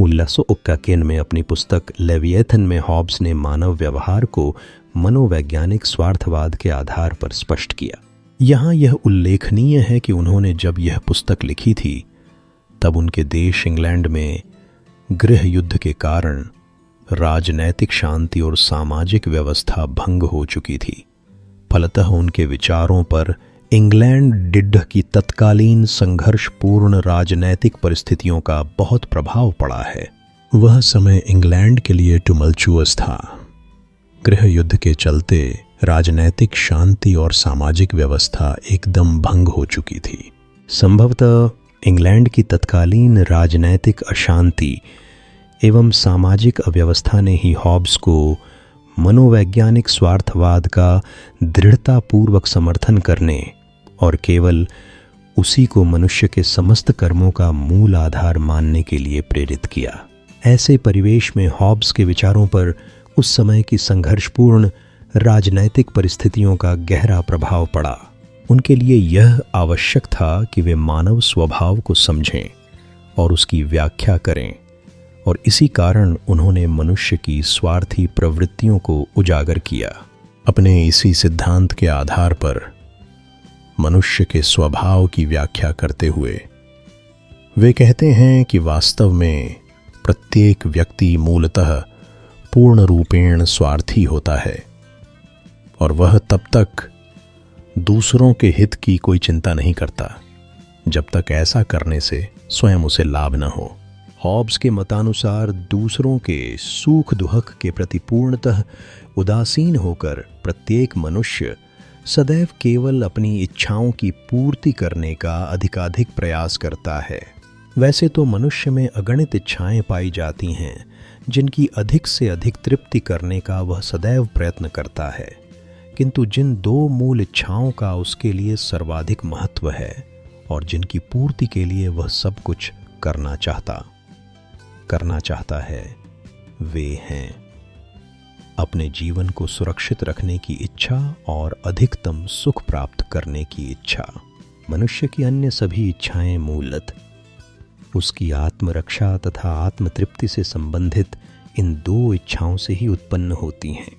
1991 में अपनी पुस्तक लेविएथन में हॉब्स ने मानव व्यवहार को मनोवैज्ञानिक स्वार्थवाद के आधार पर स्पष्ट किया। यहाँ यह उल्लेखनीय है कि उन्होंने जब यह पुस्तक लिखी थी तब उनके देश इंग्लैंड में गृह युद्ध के कारण राजनैतिक शांति और सामाजिक व्यवस्था भंग हो चुकी थी। फलतः उनके विचारों पर इंग्लैंड डिड्ढ की तत्कालीन संघर्षपूर्ण राजनैतिक परिस्थितियों का बहुत प्रभाव पड़ा है। वह समय इंग्लैंड के लिए टुमल्चुअस था। गृह युद्ध के चलते राजनैतिक शांति और सामाजिक व्यवस्था एकदम भंग हो चुकी थी। संभवतः इंग्लैंड की तत्कालीन राजनैतिक अशांति एवं सामाजिक अव्यवस्था ने ही हॉब्स को मनोवैज्ञानिक स्वार्थवाद का दृढ़तापूर्वक समर्थन करने और केवल उसी को मनुष्य के समस्त कर्मों का मूल आधार मानने के लिए प्रेरित किया। ऐसे परिवेश में हॉब्स के विचारों पर उस समय की संघर्षपूर्ण राजनैतिक परिस्थितियों का गहरा प्रभाव पड़ा। उनके लिए यह आवश्यक था कि वे मानव स्वभाव को समझें और उसकी व्याख्या करें, और इसी कारण उन्होंने मनुष्य की स्वार्थी प्रवृत्तियों को उजागर किया। अपने इसी सिद्धांत के आधार पर मनुष्य के स्वभाव की व्याख्या करते हुए वे कहते हैं कि वास्तव में प्रत्येक व्यक्ति मूलतः पूर्ण रूपेण स्वार्थी होता है और वह तब तक दूसरों के हित की कोई चिंता नहीं करता जब तक ऐसा करने से स्वयं उसे लाभ न हो। हॉब्स के मतानुसार दूसरों के सुख दुख के प्रति पूर्णतः उदासीन होकर प्रत्येक मनुष्य सदैव केवल अपनी इच्छाओं की पूर्ति करने का अधिकाधिक प्रयास करता है। वैसे तो मनुष्य में अगणित इच्छाएं पाई जाती हैं जिनकी अधिक से अधिक तृप्ति करने का वह सदैव प्रयत्न करता है, किंतु जिन दो मूल इच्छाओं का उसके लिए सर्वाधिक महत्व है और जिनकी पूर्ति के लिए वह सब कुछ करना चाहता है, वे हैं अपने जीवन को सुरक्षित रखने की इच्छा और अधिकतम सुख प्राप्त करने की इच्छा। मनुष्य की अन्य सभी इच्छाएं मूलतः उसकी आत्मरक्षा तथा आत्मतृप्ति से संबंधित इन दो इच्छाओं से ही उत्पन्न होती हैं।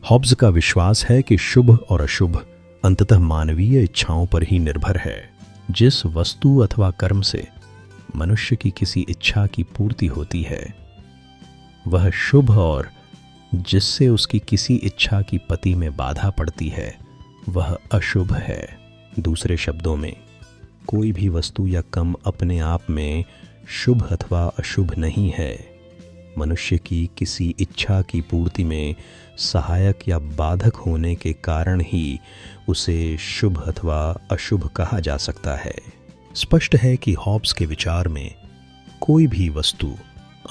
हॉब्स का विश्वास है कि शुभ और अशुभ अंततः मानवीय इच्छाओं पर ही निर्भर है। जिस वस्तु अथवा कर्म से मनुष्य की किसी इच्छा की पूर्ति होती है वह शुभ, और जिससे उसकी किसी इच्छा की पति में बाधा पड़ती है वह अशुभ है। दूसरे शब्दों में, कोई भी वस्तु या कर्म अपने आप में शुभ अथवा अशुभ नहीं है। मनुष्य की किसी इच्छा की पूर्ति में सहायक या बाधक होने के कारण ही उसे शुभ अथवा अशुभ कहा जा सकता है। स्पष्ट है कि हॉब्स के विचार में कोई भी वस्तु,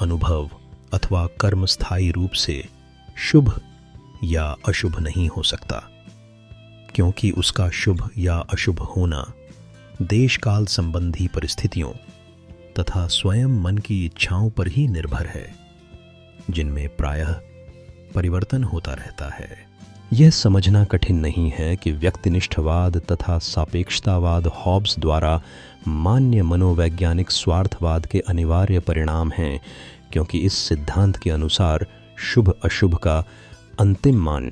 अनुभव अथवा कर्म स्थायी रूप से शुभ या अशुभ नहीं हो सकता, क्योंकि उसका शुभ या अशुभ होना देश काल संबंधी परिस्थितियों तथा स्वयं मन की इच्छाओं पर ही निर्भर है, जिनमें प्रायः परिवर्तन होता रहता है। यह समझना कठिन नहीं है कि व्यक्तिनिष्ठवाद तथा सापेक्षतावाद हॉब्स द्वारा मान्य मनोवैज्ञानिक स्वार्थवाद के अनिवार्य परिणाम हैं, क्योंकि इस सिद्धांत के अनुसार शुभ अशुभ का अंतिम मान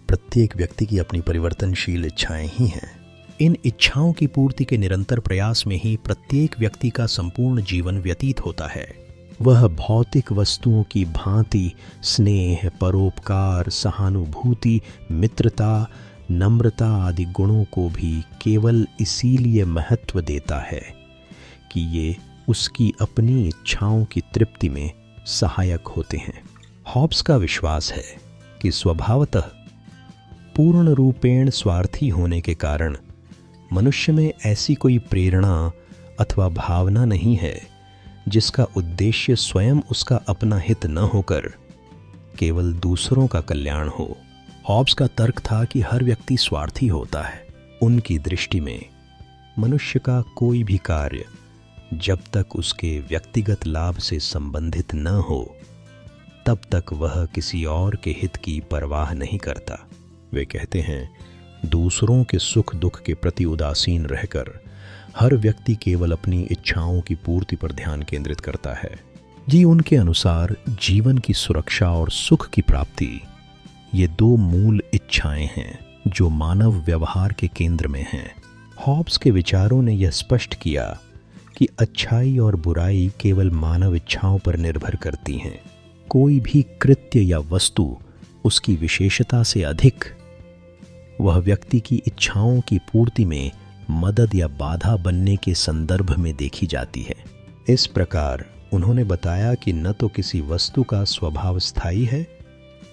प्रत्येक व्यक्ति की अपनी परिवर्तनशील इच्छाएं ही हैं। इन इच्छाओं की पूर्ति के निरंतर प्रयास में ही प्रत्येक व्यक्ति का संपूर्ण जीवन व्यतीत होता है। वह भौतिक वस्तुओं की भांति स्नेह, परोपकार, सहानुभूति, मित्रता, नम्रता आदि गुणों को भी केवल इसीलिए महत्व देता है कि ये उसकी अपनी इच्छाओं की तृप्ति में सहायक होते हैं। हॉब्स का विश्वास है कि स्वभावतः पूर्ण रूपेण स्वार्थी होने के कारण मनुष्य में ऐसी कोई प्रेरणा अथवा भावना नहीं है जिसका उद्देश्य स्वयं उसका अपना हित न होकर केवल दूसरों का कल्याण हो। हॉब्स का तर्क था कि हर व्यक्ति स्वार्थी होता है। उनकी दृष्टि में मनुष्य का कोई भी कार्य जब तक उसके व्यक्तिगत लाभ से संबंधित न हो तब तक वह किसी और के हित की परवाह नहीं करता। वे कहते हैं, दूसरों के सुख दुख के प्रति उदासीन रहकर हर व्यक्ति केवल अपनी इच्छाओं की पूर्ति पर ध्यान केंद्रित करता है। जी, उनके अनुसार जीवन की सुरक्षा और सुख की प्राप्ति ये दो मूल इच्छाएं हैं जो मानव व्यवहार के केंद्र में हैं। हॉब्स के विचारों ने यह स्पष्ट किया कि अच्छाई और बुराई केवल मानव इच्छाओं पर निर्भर करती हैं। कोई भी कृत्य या वस्तु उसकी विशेषता से अधिक वह व्यक्ति की इच्छाओं की पूर्ति में मदद या बाधा बनने के संदर्भ में देखी जाती है। इस प्रकार उन्होंने बताया कि न तो किसी वस्तु का स्वभाव स्थायी है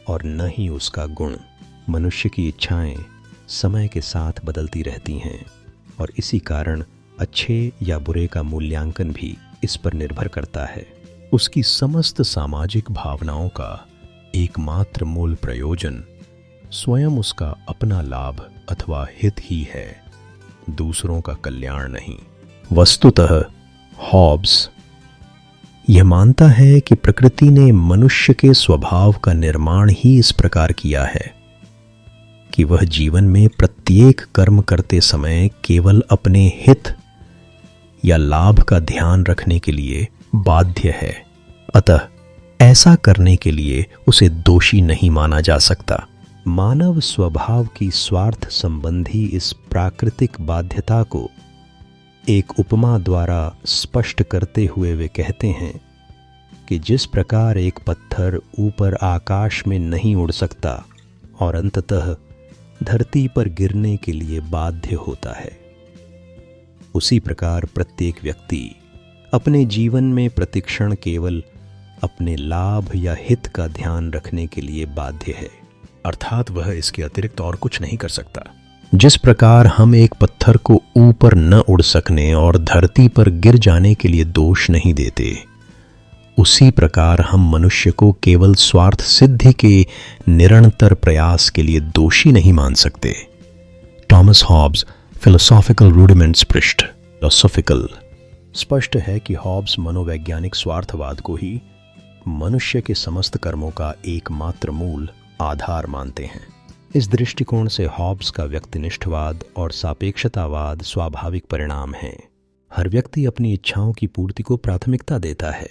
और न ही उसका गुण। मनुष्य की इच्छाएं समय के साथ बदलती रहती हैं और इसी कारण अच्छे या बुरे का मूल्यांकन भी इस पर निर्भर करता है। उसकी समस्त सामाजिक भावनाओं का एकमात्र मूल प्रयोजन स्वयं उसका अपना लाभ अथवा हित ही है, दूसरों का कल्याण नहीं। वस्तुतः हॉब्स यह मानता है कि प्रकृति ने मनुष्य के स्वभाव का निर्माण ही इस प्रकार किया है कि वह जीवन में प्रत्येक कर्म करते समय केवल अपने हित या लाभ का ध्यान रखने के लिए बाध्य है। अतः ऐसा करने के लिए उसे दोषी नहीं माना जा सकता। मानव स्वभाव की स्वार्थ संबंधी इस प्राकृतिक बाध्यता को एक उपमा द्वारा स्पष्ट करते हुए वे कहते हैं कि जिस प्रकार एक पत्थर ऊपर आकाश में नहीं उड़ सकता और अंततः धरती पर गिरने के लिए बाध्य होता है, उसी प्रकार प्रत्येक व्यक्ति अपने जीवन में प्रतिक्षण केवल अपने लाभ या हित का ध्यान रखने के लिए बाध्य है, अर्थात वह इसके अतिरिक्त और कुछ नहीं कर सकता। जिस प्रकार हम एक पत्थर को ऊपर न उड़ सकने और धरती पर गिर जाने के लिए दोष नहीं देते, उसी प्रकार हम मनुष्य को केवल स्वार्थ सिद्धि के निरंतर प्रयास के लिए दोषी नहीं मान सकते। टॉमस हॉब्स, फिलोसॉफिकल रूडिमेंट्स पृष्ठ फिलोसॉफिकल। स्पष्ट है कि हॉब्स मनोवैज्ञानिक स्वार्थवाद को ही मनुष्य के समस्त कर्मों का एकमात्र मूल आधार मानते हैं। इस दृष्टिकोण से हॉब्स का व्यक्तिनिष्ठवाद और सापेक्षतावाद स्वाभाविक परिणाम हैं। हर व्यक्ति अपनी इच्छाओं की पूर्ति को प्राथमिकता देता है